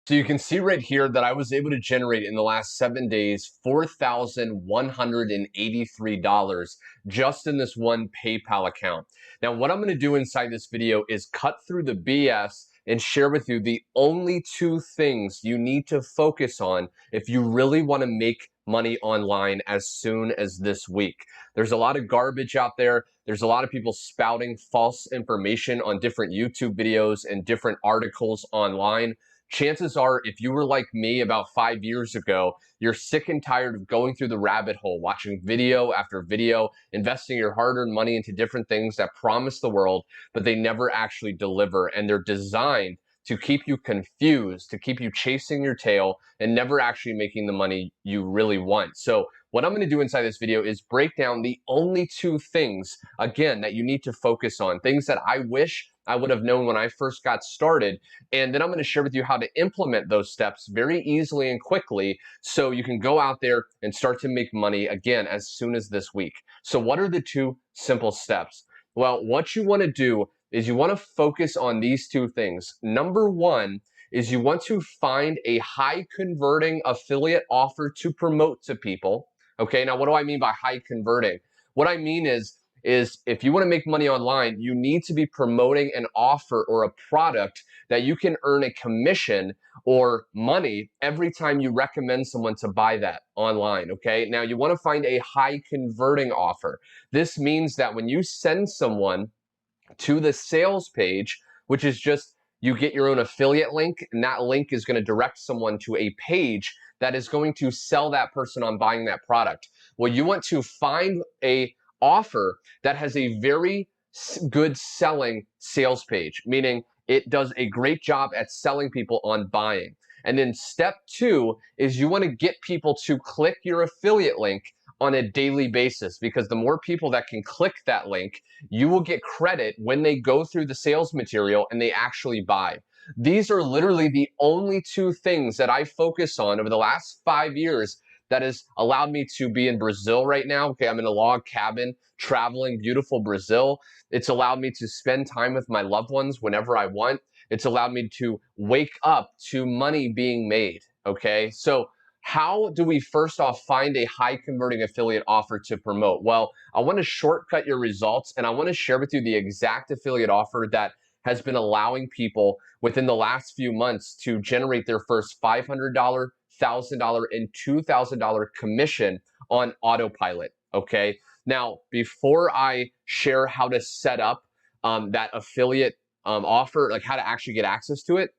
So you can see right here that I was able to generate in the last 7 days $4,183 just in this one PayPal account. Now, what I'm going to do inside this video is cut through the BS and share with you the only two things you need to focus on if you really want to make money online as soon as this week. There's a lot of garbage out there. There's a lot of people spouting false information on different YouTube videos and different articles online. Chances are, if you were like me about 5 years ago, you're sick and tired of going through the rabbit hole, watching video after video, investing your hard-earned money into different things that promise the world, but they never actually deliver. And they're designed to keep you confused, to keep you chasing your tail and never actually making the money you really want. So what I'm going to do inside this video is break down the only two things, again, that you need to focus on, things that I wish I would have known when I first got started. And then I'm going to share with you how to implement those steps very easily and quickly so you can go out there and start to make money again as soon as this week. So what are the two simple steps? Well, what you want to do is you want to focus on these two things. Number one is you want to find a high converting affiliate offer to promote to people. Okay, now what do I mean by high converting? What I mean is if you want to make money online, you need to be promoting an offer or a product that you can earn a commission or money every time you recommend someone to buy that online, okay? Now, you want to find a high converting offer. This means that when you send someone to the sales page, which is just you get your own affiliate link, and that link is going to direct someone to a page that is going to sell that person on buying that product. Well, you want to find a offer that has a very good selling sales page, meaning it does a great job at selling people on buying. And then step two is you want to get people to click your affiliate link on a daily basis, because the more people that can click that link, you will get credit when they go through the sales material and they actually buy. These are literally the only two things that I focus on over the last 5 years that has allowed me to be in Brazil right now. Okay, I'm in a log cabin, traveling beautiful Brazil. It's allowed me to spend time with my loved ones whenever I want. It's allowed me to wake up to money being made, okay? So how do we first off find a high converting affiliate offer to promote? Well, I want to shortcut your results and I want to share with you the exact affiliate offer that has been allowing people within the last few months to generate their first $500, $1,000, and $2,000 commission on autopilot, okay? Now, before I share how to set up that affiliate offer, like how to actually get access to it,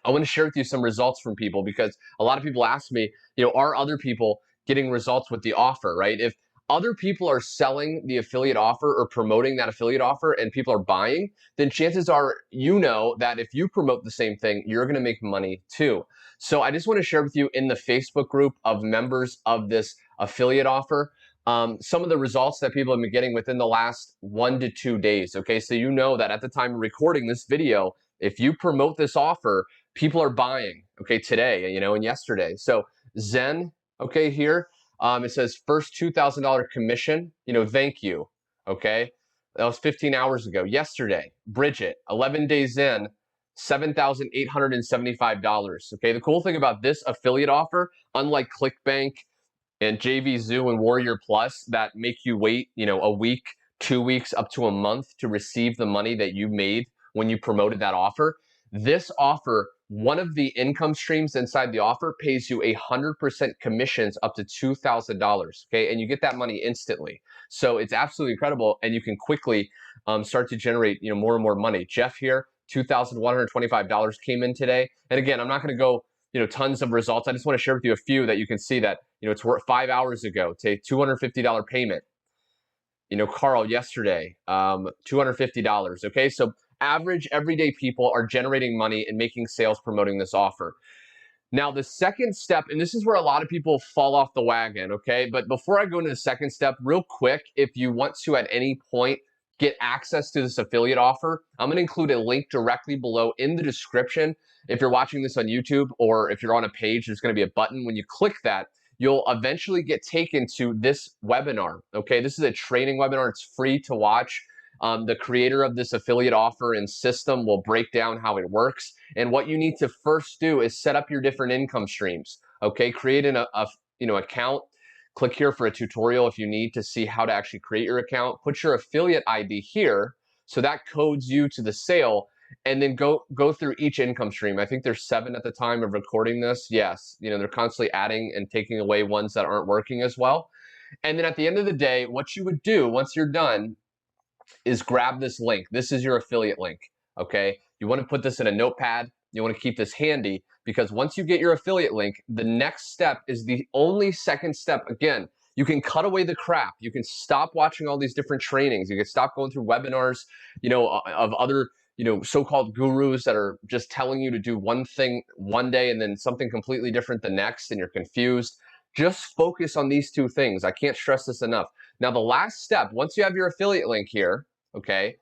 I want to share with you some results from people, because a lot of people ask me, are other people getting results with the offer, right? If other people are selling the affiliate offer or promoting that affiliate offer and people are buying, then chances are that if you promote the same thing, you're going to make money too. So I just want to share with you in the Facebook group of members of this affiliate offer, some of the results that people have been getting within the last 1 to 2 days. Okay, so that at the time of recording this video, if you promote this offer, people are buying, okay, today, and yesterday. So Zen, okay, here, it says first $2,000 commission, thank you, okay? That was 15 hours ago. Yesterday, Bridget, 11 days in, $7,875, okay? The cool thing about this affiliate offer, unlike ClickBank and JV Zoo and Warrior Plus that make you wait, a week, 2 weeks, up to a month to receive the money that you made when you promoted that offer, this offer, one of the income streams inside the offer pays you 100% commissions up to $2,000, okay? And you get that money instantly. So it's absolutely incredible, and you can quickly start to generate, more and more money. Jeff here, $2,125 came in today. And again, I'm not going to go, tons of results. I just want to share with you a few that you can see that, it's worth 5 hours ago, to a $250 payment. Carl yesterday, $250, okay? So average everyday people are generating money and making sales promoting this offer. Now, the second step, and this is where a lot of people fall off the wagon, okay? But before I go into the second step, real quick, if you want to at any point get access to this affiliate offer, I'm going to include a link directly below in the description. If you're watching this on YouTube or if you're on a page, there's going to be a button. When you click that, you'll eventually get taken to this webinar, okay? This is a training webinar. It's free to watch. The creator of this affiliate offer and system will break down how it works. And what you need to first do is set up your different income streams. Okay, create an account. Click here for a tutorial if you need to see how to actually create your account. Put your affiliate ID here, so that codes you to the sale, and then go through each income stream. I think there's 7 at the time of recording this. Yes, they're constantly adding and taking away ones that aren't working as well. And then at the end of the day, what you would do once you're done is grab this link. This is your affiliate link, okay? You want to put this in a notepad. You want to keep this handy, because once you get your affiliate link, the next step is the only second step. Again, you can cut away the crap. You can stop watching all these different trainings. You can stop going through webinars, of other, so-called gurus that are just telling you to do one thing one day and then something completely different the next, and you're confused. Just focus on these 2 things. I can't stress this enough. Now, the last step, once you have your affiliate link here, okay,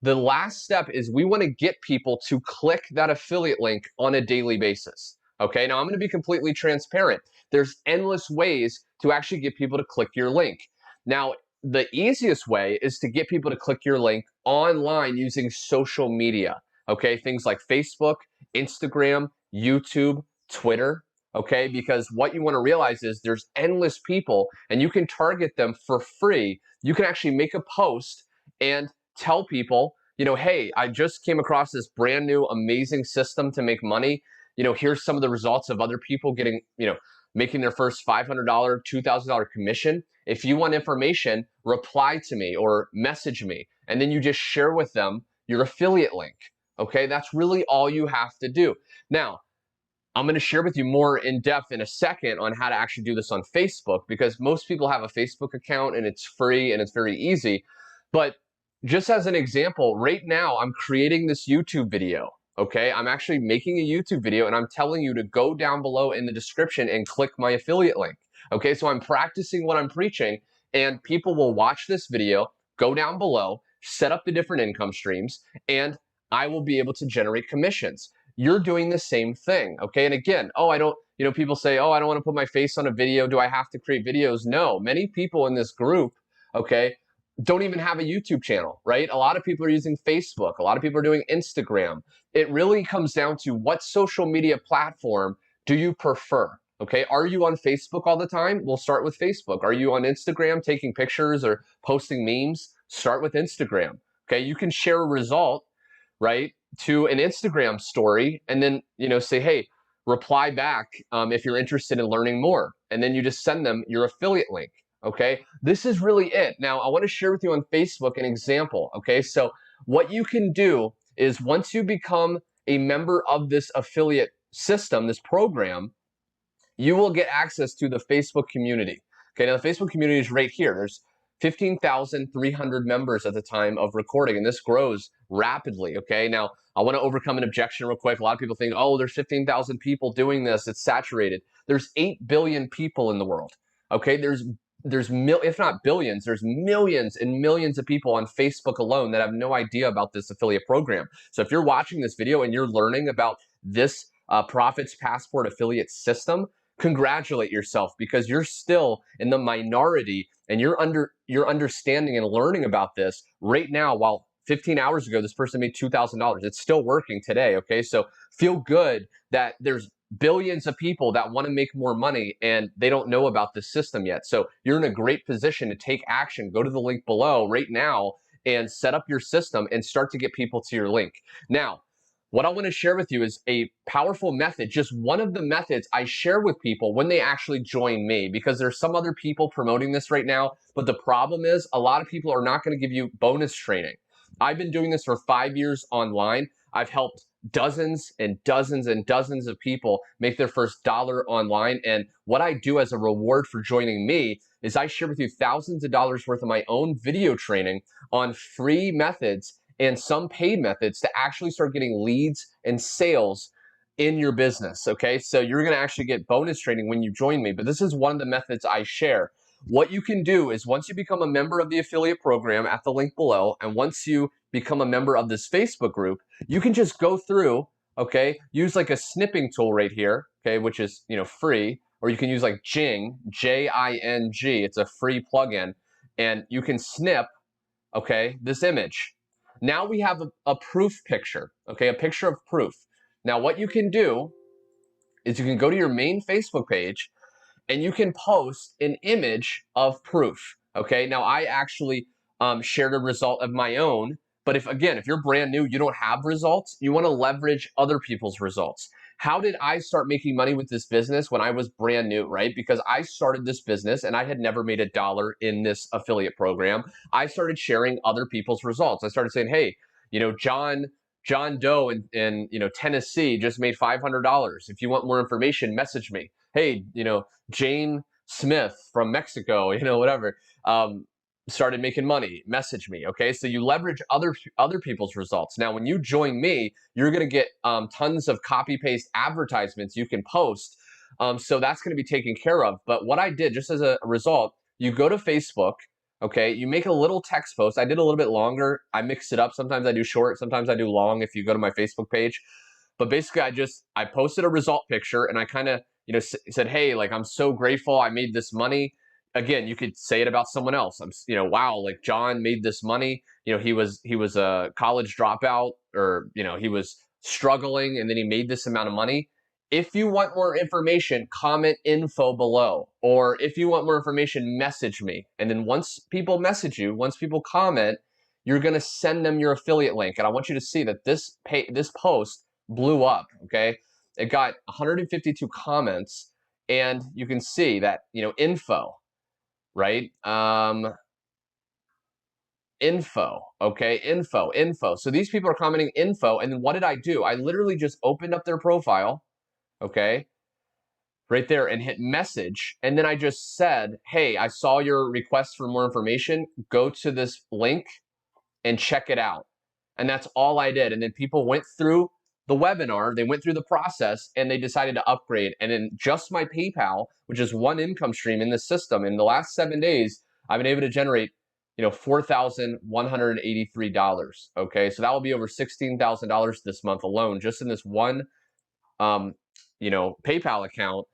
the last step is we want to get people to click that affiliate link on a daily basis. Okay, now I'm going to be completely transparent. There's endless ways to actually get people to click your link. Now, the easiest way is to get people to click your link online using social media. Okay, things like Facebook, Instagram, YouTube, Twitter. Okay, because what you want to realize is there's endless people, and you can target them for free. You can actually make a post and tell people, hey, I just came across this brand new amazing system to make money. Here's some of the results of other people getting, making their first $500, $2,000 commission. If you want information, reply to me or message me, and then you just share with them your affiliate link. Okay, that's really all you have to do. Now, I'm going to share with you more in depth in a second on how to actually do this on Facebook, because most people have a Facebook account and it's free and it's very easy. But just as an example, right now I'm creating this YouTube video. Okay, I'm actually making a YouTube video, and I'm telling you to go down below in the description and click my affiliate link. Okay, so I'm practicing what I'm preaching, and people will watch this video, go down below, set up the different income streams, and I will be able to generate commissions. You're doing the same thing, okay? And again, people say, I don't want to put my face on a video. Do I have to create videos? No, many people in this group, okay, don't even have a YouTube channel, right? A lot of people are using Facebook. A lot of people are doing Instagram. It really comes down to what social media platform do you prefer, okay? Are you on Facebook all the time? We'll start with Facebook. Are you on Instagram taking pictures or posting memes? Start with Instagram, okay? You can share a result, right, to an Instagram story, and then say, hey, reply back if you're interested in learning more, and then you just send them your affiliate link. Okay, this is really it. Now, I want to share with you on Facebook an example. Okay, so what you can do is once you become a member of this affiliate system, this program, you will get access to the Facebook community. Okay, now the Facebook community is right here. There's 15,300 members at the time of recording, and this grows rapidly. Okay, now I want to overcome an objection real quick. A lot of people think, oh, there's 15,000 people doing this, it's saturated. There's 8 billion people in the world. Okay, if not billions, there's millions and millions of people on Facebook alone that have no idea about this affiliate program. So if you're watching this video and you're learning about this Profits Passport affiliate system, congratulate yourself, because you're still in the minority, and you're understanding and learning about this right now. While 15 hours ago, this person made $2,000. It's still working today. Okay, so feel good that there's billions of people that want to make more money and they don't know about this system yet. So you're in a great position to take action. Go to the link below right now and set up your system and start to get people to your link. Now, what I want to share with you is a powerful method, just one of the methods I share with people when they actually join me, because there's some other people promoting this right now, but the problem is a lot of people are not going to give you bonus training. I've been doing this for 5 years online. I've helped dozens and dozens and dozens of people make their first dollar online. And what I do as a reward for joining me is I share with you thousands of dollars worth of my own video training on free methods and some paid methods to actually start getting leads and sales in your business. Okay, so you're going to actually get bonus training when you join me, but this is one of the methods I share. What you can do is, once you become a member of the affiliate program at the link below, and once you become a member of this Facebook group, you can just go through, okay, use like a snipping tool right here, okay, which is, free, or you can use like Jing, J-I-N-G. It's a free plugin, and you can snip, okay, this image. Now we have a proof picture, okay, a picture of proof. Now what you can do is you can go to your main Facebook page and you can post an image of proof. Okay, now I actually shared a result of my own, but if you're brand new, you don't have results, you want to leverage other people's results. How did I start making money with this business when I was brand new, right? Because I started this business and I had never made $1 in this affiliate program. I started sharing other people's results. I started saying, hey, John Doe in Tennessee just made $500. If you want more information, message me. Hey, Jane Smith from Mexico, whatever, started making money. Message me, okay? So you leverage other people's results. Now, when you join me, you're going to get tons of copy paste advertisements you can post. So that's going to be taken care of. But what I did, just as a result, you go to Facebook. Okay, you make a little text post. I did a little bit longer. I mix it up. Sometimes I do short, sometimes I do long if you go to my Facebook page. But basically, I posted a result picture and I kind of said, hey, like, I'm so grateful I made this money. Again, you could say it about someone else. Wow, like John made this money. He was a college dropout, or he was struggling and then he made this amount of money. If you want more information, comment info below. Or if you want more information, message me. And then once people message you, once people comment, you're going to send them your affiliate link. And I want you to see that this post blew up, okay? It got 152 comments, and you can see that, info, right? Info, okay? Info. So these people are commenting info, and then what did I do? I literally just opened up their profile, okay? Right there, and hit message, and then I just said, hey, I saw your request for more information. Go to this link and check it out. And that's all I did. And then people went through the webinar, they went through the process, and they decided to upgrade. And in just my PayPal, which is one income stream in this system, in the last 7 days, I've been able to generate $4,183. Okay, so that will be over $16,000 this month alone, just in this one PayPal account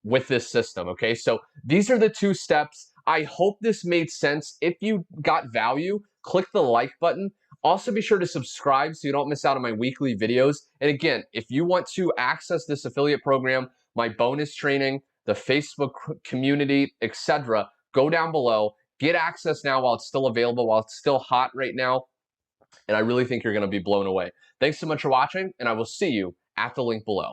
with this system. Okay, so these are the 2 steps. I hope this made sense. If you got value, click the like button. Also, be sure to subscribe so you don't miss out on my weekly videos. And again, if you want to access this affiliate program, my bonus training, the Facebook community, etc., go down below. Get access now while it's still available, while it's still hot right now. And I really think you're going to be blown away. Thanks so much for watching, and I will see you at the link below.